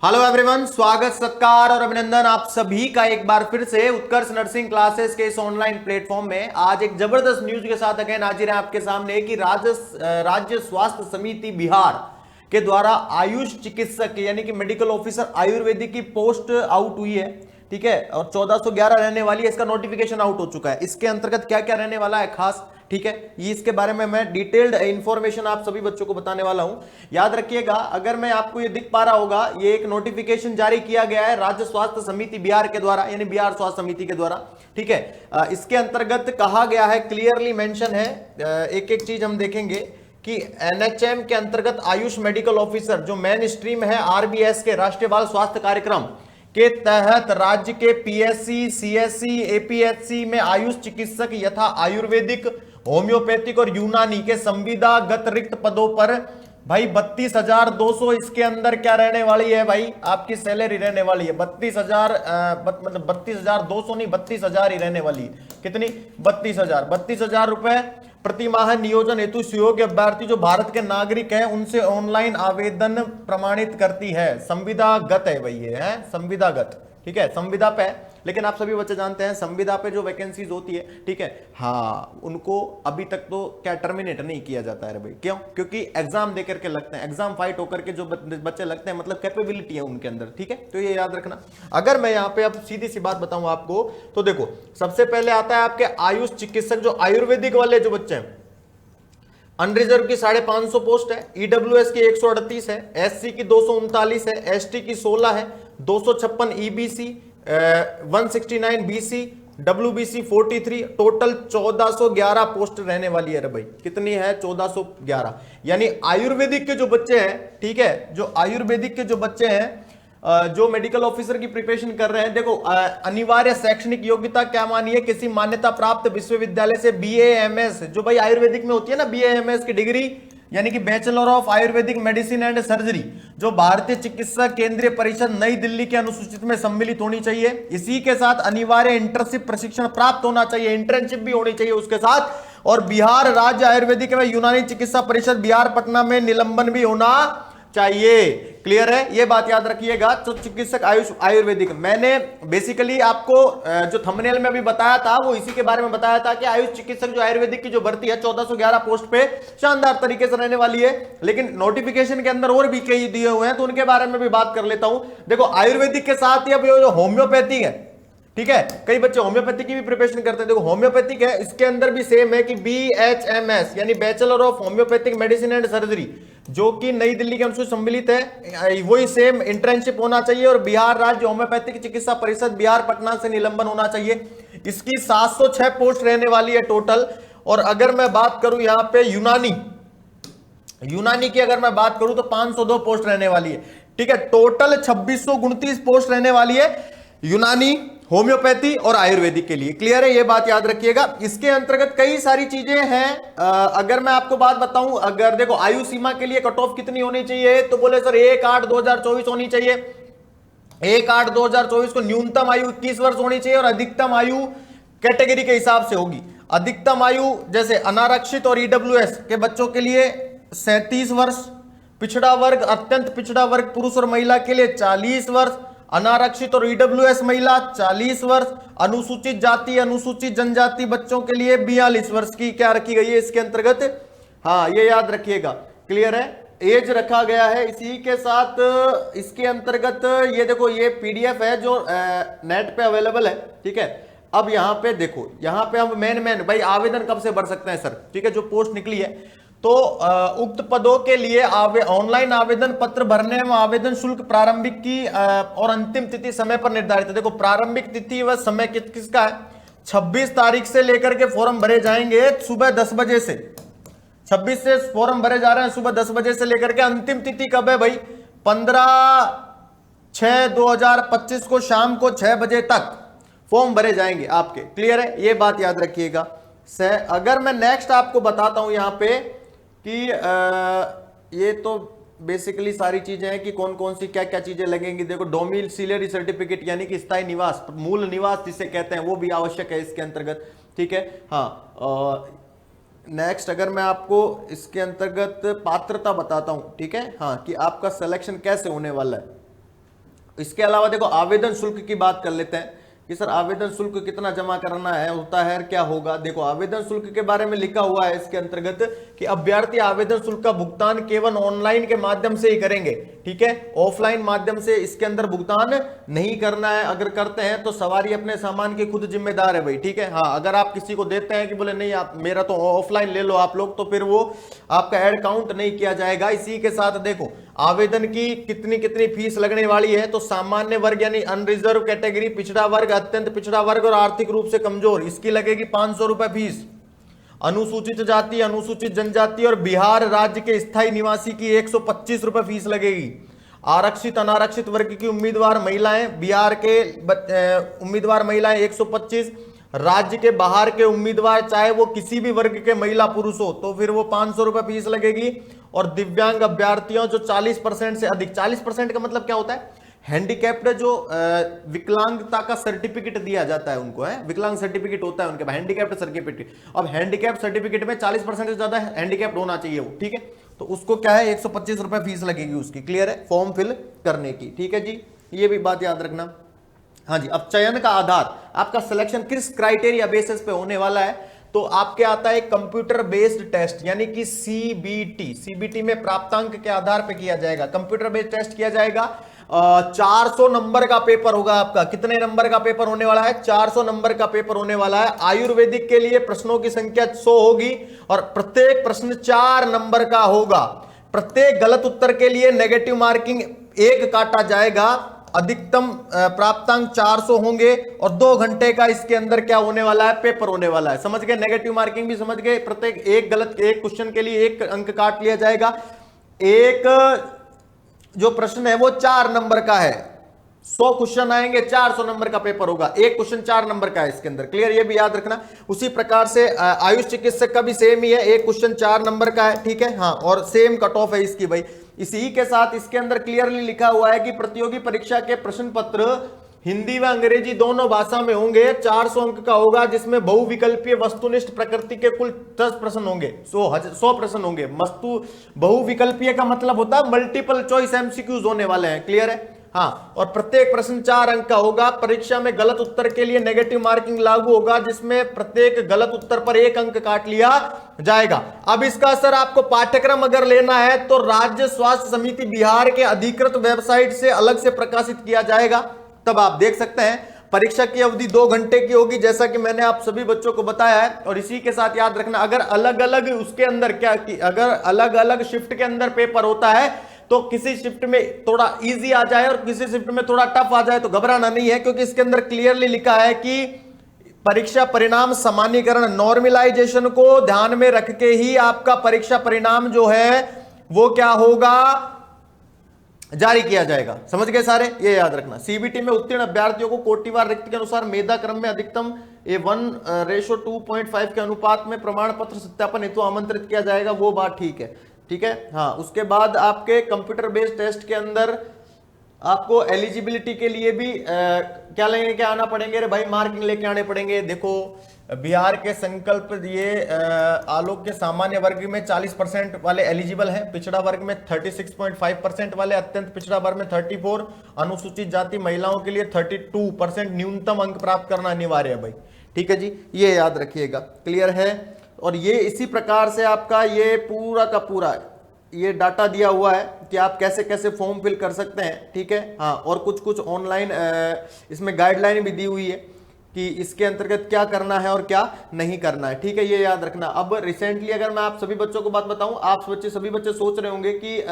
Hello everyone, स्वागत सत्कार और अभिनंदन आप सभी का एक बार फिर से उत्कर्ष नर्सिंग क्लासेस के इस ऑनलाइन प्लेटफॉर्म में। आज एक जबरदस्त न्यूज के साथ अगेन हाजिर है आपके सामने कि राज्य स्वास्थ्य समिति बिहार के द्वारा आयुष चिकित्सक यानी कि मेडिकल ऑफिसर आयुर्वेदिक की पोस्ट आउट हुई है। ठीक है, और 1411 रहने वाली है। इसका नोटिफिकेशन आउट हो चुका है। इसके अंतर्गत क्या क्या रहने वाला है खास, ठीक है, ये इसके बारे में मैं डिटेल्ड इंफॉर्मेशन आप सभी बच्चों को बताने वाला हूं। याद रखिएगा, अगर मैं आपको ये दिख पा रहा होगा, ये एक नोटिफिकेशन जारी किया गया है राज्य स्वास्थ्य समिति बिहार के द्वारा, यानी बिहार स्वास्थ्य समिति के द्वारा। ठीक है, इसके अंतर्गत कहा गया है, क्लियरली मेंशन है, एक एक चीज हम देखेंगे कि एनएचएम के अंतर्गत आयुष मेडिकल ऑफिसर जो मेन स्ट्रीम है आरबीएस के राष्ट्रीय बाल स्वास्थ्य कार्यक्रम के तहत राज्य के पीएससी, सीएससी, एपीएचसी में आयुष चिकित्सक यथा आयुर्वेदिक, होम्योपैथिक और यूनानी के संविदागत रिक्त पदों पर भाई 32,200 इसके अंदर क्या रहने वाली है भाई, आपकी सैलरी रहने वाली है 32,000, मतलब 32,200 नहीं, 32,000 ही रहने वाली है। कितनी? 32,000 रुपए प्रति माह नियोजन हेतु सुयोग्य अभ्यर्थी जो भारत के नागरिक हैं उनसे ऑनलाइन आवेदन प्रमाणित करती है। संविदागत है भाई, ये है संविदागत। ठीक है, संविदा पे, लेकिन आप सभी बच्चे जानते हैं संविदा पे जो वैकेंसीज होती है, ठीक है, हाँ, उनको अभी तक तो क्या टर्मिनेट नहीं किया जाता है भाई। क्यों? क्योंकि एग्जाम दे करके लगते हैं, एग्जाम फाइट होकर के जो बच्चे लगते हैं, मतलब कैपेबिलिटी है उनके अंदर। ठीक है, तो ये याद रखना। अगर मैं यहाँ पे अब सीधी सी बात बताऊं आपको, तो देखो सबसे पहले आता है आपके आयुष चिकित्सक जो आयुर्वेदिक वाले जो बच्चे हैं, अनरिजर्व की 550 पोस्ट है, ईडब्ल्यूएस की 138 है, एससी की 239 है, एसटी की 16 है, 256 EBC, 169 BC, WBC 43, total 1411 post रहने वाली है रे भाई। कितनी है? 1411। यानी आयुर्वेदिक के जो बच्चे हैं, ठीक है, जो आयुर्वेदिक के जो बच्चे हैं, जो मेडिकल ऑफिसर की प्रिपरेशन कर रहे हैं, देखो अनिवार्य शैक्षणिक योग्यता क्या मानी है? किसी मान्यता प्राप्त विश्वविद्यालय से बीएएमएस, जो भाई आयुर्वेदिक में होती है ना बीएएमएस की डिग्री, यानी कि bachelor of Ayurvedic medicine and surgery, जो भारतीय चिकित्सा केंद्रीय परिषद नई दिल्ली के अनुसूचित में सम्मिलित होनी चाहिए। इसी के साथ अनिवार्य इंटर्नशिप प्रशिक्षण प्राप्त होना चाहिए, इंटर्नशिप भी होनी चाहिए उसके साथ। और बिहार राज्य आयुर्वेदिक एवं यूनानी चिकित्सा परिषद बिहार पटना में निलंबन भी होना चाहिए। क्लियर है? ये बात याद रखिएगा। तो चिकित्सक आयुष आयुर्वेदिक, मैंने बेसिकली आपको जो थंबनेल में अभी बताया था वो इसी के बारे में बताया था कि आयुष चिकित्सक जो आयुर्वेदिक की जो भर्ती है 1411 पोस्ट पे शानदार तरीके से रहने वाली है। लेकिन नोटिफिकेशन के अंदर और भी कई दिए हुए हैं, तो उनके बारे में भी बात कर लेता हूं। देखो आयुर्वेदिक के साथ ही अब जो होम्योपैथी है, ठीक है, कई बच्चे होम्योपैथी की भी प्रिपरेशन करते हैं। देखो होम्योपैथिक है, इसके अंदर भी सेम है कि बीएचएमएस यानी bachelor of homeopathic medicine and surgery, जो कि नई दिल्ली के अनुसार सम्मिलित है, वही सेम इंटर्नशिप होना चाहिए। और बिहार राज्य होम्योपैथिक चिकित्सा परिषद बिहार पटना से निलंबन होना चाहिए। इसकी 706 पोस्ट रहने वाली है टोटल। और अगर मैं बात करूं यहाँ पे यूनानी की अगर मैं बात करूं तो 502 पोस्ट रहने वाली है। ठीक है, टोटल 2629 पोस्ट रहने वाली है यूनानी, होम्योपैथी और आयुर्वेदिक के लिए। क्लियर है? ये बात याद रखिएगा। इसके अंतर्गत कई सारी चीजें हैं। अगर मैं आपको बात बताऊं, अगर देखो आयु सीमा के लिए कट ऑफ कितनी होनी चाहिए, तो बोले सर 1/8/2024 होनी चाहिए। 1/8/2024 को न्यूनतम आयु 21 वर्ष होनी चाहिए और अधिकतम आयु कैटेगरी के हिसाब से होगी। अधिकतम आयु जैसे अनारक्षित और ईडब्ल्यूएस के बच्चों के लिए 37 वर्ष, पिछड़ा वर्ग, अत्यंत पिछड़ा वर्ग पुरुष और महिला के लिए 40 वर्ष, अनारक्षित और ईडब्ल्यूएस महिला 40 वर्ष, अनुसूचित जाति अनुसूचित जनजाति बच्चों के लिए 42 वर्ष की क्या रखी गई है इसके अंतर्गत। हाँ, ये याद रखिएगा। क्लियर है? एज रखा गया है। इसी के साथ इसके अंतर्गत ये देखो, ये पीडीएफ है जो नेट पे अवेलेबल है। ठीक है, अब यहाँ पे देखो, यहाँ पे हम मेन भाई आवेदन कब से भर सकते हैं सर? ठीक है, जो पोस्ट निकली है, तो उक्त पदों के लिए ऑनलाइन आवेदन पत्र भरने में आवेदन शुल्क प्रारंभिक की और अंतिम तिथि समय पर निर्धारित है। देखो प्रारंभिक तिथि व समय किसका है? 26 तारीख से लेकर के फॉर्म भरे जाएंगे सुबह 10 बजे से। 26 से फॉर्म भरे जा रहे हैं सुबह 10 बजे से लेकर के अंतिम तिथि कब है भाई? 15/6/2025 को शाम को 6 बजे तक फॉर्म भरे जाएंगे आपके। क्लियर है? ये बात याद रखिएगा। अगर मैं नेक्स्ट आपको बताता हूं यहां पे कि ये तो बेसिकली सारी चीजें हैं कि कौन कौन सी क्या क्या चीजें लगेंगी। देखो डोमिसिलियरी सर्टिफिकेट यानी कि स्थायी निवास, मूल निवास जिसे कहते हैं, वो भी आवश्यक है इसके अंतर्गत। ठीक है, हाँ। नेक्स्ट अगर मैं आपको इसके अंतर्गत पात्रता बताता हूं, ठीक है, हाँ, कि आपका सिलेक्शन कैसे होने वाला है। इसके अलावा देखो आवेदन शुल्क की बात कर लेते हैं कि सर आवेदन शुल्क कितना जमा करना है होता है, क्या होगा। देखो आवेदन शुल्क के बारे में लिखा हुआ है इसके अंतर्गत कि अभ्यर्थी आवेदन शुल्क का भुगतान केवल ऑनलाइन के माध्यम से ही करेंगे, ठीक है। ऑफलाइन माध्यम से इसके अंदर भुगतान नहीं करना है। अगर करते हैं तो सवारी अपने सामान की खुद जिम्मेदार है भाई, ठीक है। हाँ, अगर आप किसी को देते हैं कि बोले नहीं आप मेरा तो ऑफलाइन ले लो आप लोग, तो फिर वो आपका ऐड काउंट नहीं किया जाएगा। इसी के साथ देखो आवेदन की कितनी कितनी फीस लगने वाली है, तो सामान्य वर्ग यानी अनरिजर्व कैटेगरी, पिछड़ा वर्ग, अत्यंत पिछड़ा वर्ग और आर्थिक रूप से कमजोर, इसकी लगेगी 500 रुपए फीस। अनुसूचित जाति, अनुसूचित जनजाति और बिहार राज्य के स्थायी निवासी की 125 रुपए फीस लगेगी। आरक्षित अनारक्षित वर्ग की उम्मीदवार महिलाएं, बिहार के उम्मीदवार महिलाएं 125, राज्य के बाहर के उम्मीदवार चाहे वो किसी भी वर्ग के महिला पुरुष हो तो फिर वो 500 रुपए फीस लगेगी। और दिव्यांग अभ्यर्थियों जो 40% से अधिक, 40% का मतलब क्या होता है, हैंडीकैप्ड जो विकलांगता का सर्टिफिकेट दिया जाता है उनको, है विकलांग सर्टिफिकेट होता है उनके पास, हैंडीकैप्ड सर्टिफिकेट। अब हैंडीकैप्ड सर्टिफिकेट में 40% से ज्यादा हैंडीकैप्ड होना चाहिए वो, ठीक है। तो उसको क्या है 125 रुपए फीस लगेगी उसकी, क्लियर है, फॉर्म फिल करने की, ठीक है जी। ये भी बात याद रखना। हाँ जी, अब चयन का आधार, आपका सिलेक्शन किस क्राइटेरिया बेसिस पे होने वाला है, तो आपके आता है कंप्यूटर बेस्ड टेस्ट यानी कि सीबीटी। सीबीटी में प्राप्तांक के आधार पे किया जाएगा, कंप्यूटर बेस्ड टेस्ट किया जाएगा। 400 नंबर का पेपर होगा आपका। कितने नंबर का पेपर होने वाला है, 400 नंबर का पेपर होने वाला है। आयुर्वेदिक के लिए प्रश्नों की संख्या 100 होगी और प्रत्येक प्रश्न 4 नंबर का होगा। प्रत्येक गलत उत्तर के लिए नेगेटिव मार्किंग 1 काटा जाएगा। अधिकतम प्राप्तांक 400 होंगे और 2 घंटे का इसके अंदर क्या होने वाला है, पेपर होने वाला है। समझ गए, नेगेटिव मार्किंग भी समझ गए। प्रत्येक एक क्वेश्चन के लिए 1 अंक काट लिया जाएगा। एक जो प्रश्न है वो 4 नंबर का है। 100 क्वेश्चन आएंगे, 400 नंबर का पेपर होगा। एक क्वेश्चन 4 नंबर का है इसके अंदर, क्लियर, ये भी याद रखना। उसी प्रकार से आयुष चिकित्सक का भी सेम ही है, एक क्वेश्चन 4 नंबर का है, ठीक है। हाँ, और सेम कट ऑफ है इसकी भाई। इसी के साथ इसके अंदर क्लियरली लिखा हुआ है कि प्रतियोगी परीक्षा के प्रश्न पत्र हिंदी व अंग्रेजी दोनों भाषा में होंगे। 400 अंक का होगा, जिसमें बहुविकल्पीय वस्तुनिष्ठ प्रकृति के कुल 10 प्रश्न होंगे, 100 प्रश्न होंगे। बहुविकल्पीय का मतलब होता है मल्टीपल चॉइस एमसीक्यूज होने वाले हैं, क्लियर है। हाँ, और प्रत्येक प्रश्न 4 अंक का होगा। परीक्षा में गलत उत्तर के लिए नेगेटिव मार्किंग लागू होगा, जिसमें प्रत्येक गलत उत्तर पर 1 अंक काट लिया जाएगा। अब इसका सर आपको पाठ्यक्रम अगर लेना है तो राज्य स्वास्थ्य समिति बिहार के अधिकृत वेबसाइट से अलग से प्रकाशित किया जाएगा, तब आप देख सकते हैं। परीक्षा की अवधि 2 घंटे की होगी, जैसा कि मैंने आप सभी बच्चों को बताया है। और इसी के साथ याद रखना, अगर अलग अलग उसके अंदर अगर अलग अलग शिफ्ट के अंदर पेपर होता है तो किसी शिफ्ट में थोड़ा इजी आ जाए और किसी शिफ्ट में थोड़ा टफ आ जाए तो घबराना नहीं है, क्योंकि इसके अंदर क्लियरली लिखा है कि परीक्षा परिणाम सामान्यीकरण, नॉर्मलाइजेशन को ध्यान में रख के ही आपका परीक्षा परिणाम जो है वो क्या होगा, जारी किया जाएगा। समझ गए सारे, ये याद रखना। सीबीटी में उत्तीर्ण अभ्यर्थियों को कोटिवार रिक्त के अनुसार मेधा क्रम में अधिकतम 1:2.5 के अनुपात में प्रमाण पत्र सत्यापन हेतु आमंत्रित किया जाएगा, वो बात ठीक है, ठीक है। हाँ, उसके बाद आपके कंप्यूटर बेस्ड टेस्ट के अंदर आपको एलिजिबिलिटी के लिए भी क्या लेने के आना पड़ेंगे रे भाई, मार्किंग लेके आने पड़ेंगे। देखो बिहार के संकल्प दिए आलोक के सामान्य वर्ग में 40% वाले एलिजिबल हैं, पिछड़ा वर्ग में 36.5% वाले, अत्यंत पिछड़ा वर्ग में 34, अनुसूचित जाति महिलाओं के लिए 32% न्यूनतम अंक प्राप्त करना अनिवार्य है भाई, ठीक है जी, ये याद रखिएगा, क्लियर है। और ये इसी प्रकार से आपका ये पूरा का पूरा ये डाटा दिया हुआ है कि आप कैसे कैसे फॉर्म फिल कर सकते हैं, ठीक है। हाँ, और कुछ कुछ ऑनलाइन इसमें गाइडलाइन भी दी हुई है कि इसके अंतर्गत क्या करना है और क्या नहीं करना है, ठीक है, ये याद रखना। अब रिसेंटली अगर मैं आप सभी बच्चों को बात बताऊं, आप सभी बच्चे सोच रहे होंगे कि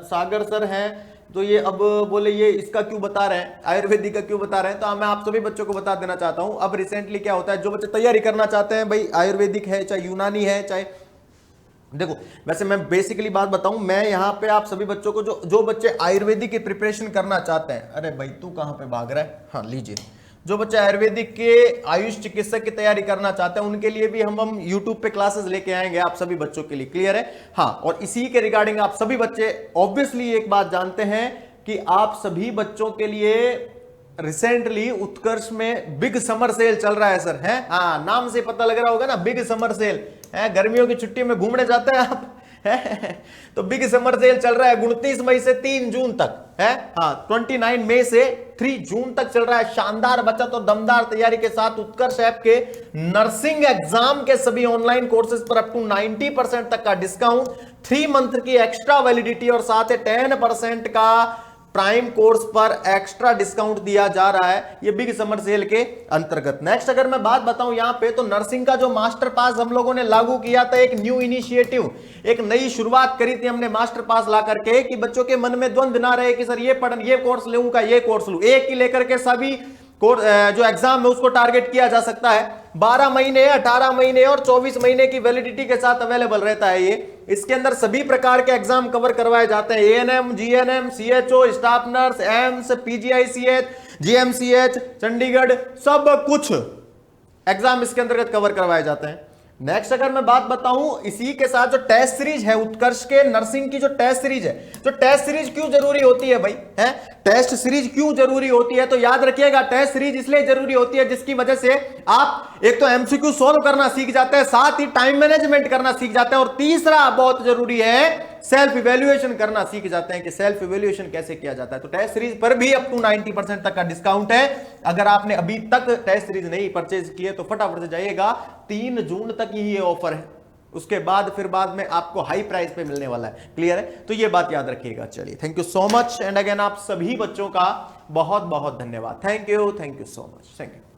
सागर सर हैं तो ये अब बोले ये इसका क्यों बता रहे हैं, आयुर्वेदिक का क्यों बता रहे हैं, तो मैं आप सभी बच्चों को बता देना चाहता हूं। अब रिसेंटली क्या होता है, जो बच्चे तैयारी करना चाहते हैं भाई, आयुर्वेदिक है चाहे यूनानी है चाहे, देखो वैसे मैं बेसिकली बात बताऊं, मैं यहाँ पे आप सभी बच्चों को जो बच्चे आयुर्वेदिक की प्रिपरेशन करना चाहते हैं, अरे भाई तू कहाँ पे भाग रहा है, हाँ लीजिए, जो बच्चे आयुर्वेदिक के आयुष चिकित्सक की तैयारी करना चाहते हैं उनके लिए भी हम YouTube पे क्लासेस लेके आएंगे आप सभी बच्चों के लिए, क्लियर है। हाँ, और इसी के रिगार्डिंग आप सभी बच्चे ऑब्वियसली एक बात जानते हैं कि आप सभी बच्चों के लिए रिसेंटली उत्कर्ष में बिग समर सेल चल रहा है सर, है हाँ, नाम से पता लग रहा होगा ना, बिग समर सेल है। गर्मियों की छुट्टी में घूमने जाते हैं आप, तो बिग समर सेल चल रहा है 29 मई से 3 जून तक है। हाँ, 29 मई से 3 जून तक चल रहा है। शानदार बचत और दमदार तैयारी के साथ उत्कर्ष ऐप के नर्सिंग एग्जाम के सभी ऑनलाइन कोर्सेज पर अप टू 90% तक का डिस्काउंट, 3 मंथ की एक्स्ट्रा वैलिडिटी और साथ ही 10% का प्राइम कोर्स पर एक्स्ट्रा डिस्काउंट दिया जा रहा है ये बिग समर सेल के अंतर्गत। नेक्स्ट अगर मैं बात बताऊं यहां पे, तो नर्सिंग का जो मास्टर पास हम लोगों ने लागू किया था, एक न्यू इनिशिएटिव, एक नई शुरुआत करी थी हमने मास्टर पास ला करके, कि बच्चों के मन में द्वंद ना रहे कि सर ये कोर्स लूंगा ये कोर्स लूं। एक ही लेकर के सभी जो एग्जाम है उसको टारगेट किया जा सकता है। 12 महीने, 18 महीने और 24 महीने की वैलिडिटी के साथ अवेलेबल रहता है ये। इसके अंदर सभी प्रकार के एग्जाम कवर करवाए जाते हैं, ANM, GNM, CHO, staff nurse, AIIMS, PGICH, GMCH, Chandigarh, सब कुछ एग्जाम इसके अंतर्गत कवर करवाए जाते हैं। नेक्स्ट अगर मैं बात बताऊं, इसी के साथ जो टेस्ट सीरीज है उत्कर्ष के नर्सिंग की, जो टेस्ट सीरीज है, तो टेस्ट सीरीज क्यों जरूरी होती है भाई, है टेस्ट सीरीज क्यों जरूरी होती है, तो याद रखिएगा टेस्ट सीरीज इसलिए जरूरी होती है जिसकी वजह से आप एक तो एमसीक्यू सॉल्व करना सीख जाते हैं, साथ ही टाइम मैनेजमेंट करना सीख जाते हैं, और तीसरा बहुत जरूरी है सेल्फ इवैल्यूएशन करना सीख जाते हैं कि सेल्फ इवैल्यूएशन कैसे किया जाता है। तो टेस्ट सीरीज पर भी अप टू 90% तक का डिस्काउंट है। अगर आपने अभी तक टेस्ट सीरीज नहीं परचेज किए तो फटाफट से जाइएगा, 3 जून तक ही ये ऑफर है, उसके बाद फिर बाद में आपको हाई प्राइस पे मिलने वाला है। क्लियर है, तो ये बात याद रखिएगा। चलिए, thank you so much and again आप सभी बच्चों का बहुत बहुत धन्यवाद। Thank you so much, thank you.